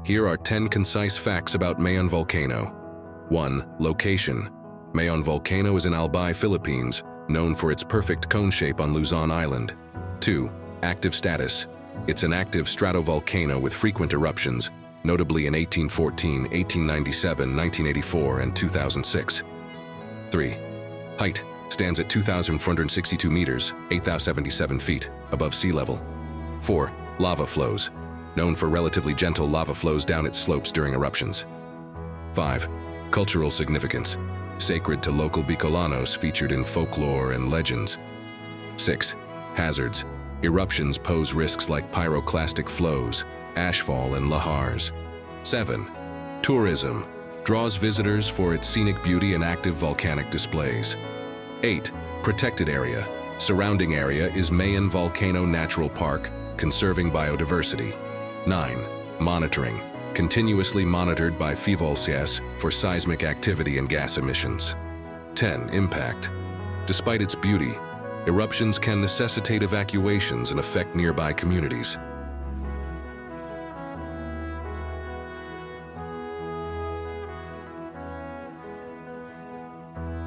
Here are 10 concise facts about Mayon Volcano. 1. Location. Mayon Volcano is in Albay, Philippines, known for its perfect cone shape on Luzon Island. 2. Active status. It's an active stratovolcano with frequent eruptions, notably in 1814, 1897, 1984, and 2006. 3. Height. Stands at 2,462 meters, 8,077 feet, above sea level. 4. Lava flows. Known for relatively gentle lava flows down its slopes during eruptions. 5. Cultural significance. Sacred to local Bicolanos featured in folklore and legends. 6. Hazards. Eruptions pose risks like pyroclastic flows, ashfall, and lahars. 7. Tourism. Draws visitors for its scenic beauty and active volcanic displays. 8. Protected area. Surrounding area is Mayon Volcano Natural Park, conserving biodiversity. 9. Monitoring. Continuously monitored by FIVOLCS for seismic activity and gas emissions. 10. Impact. Despite its beauty, eruptions can necessitate evacuations and affect nearby communities.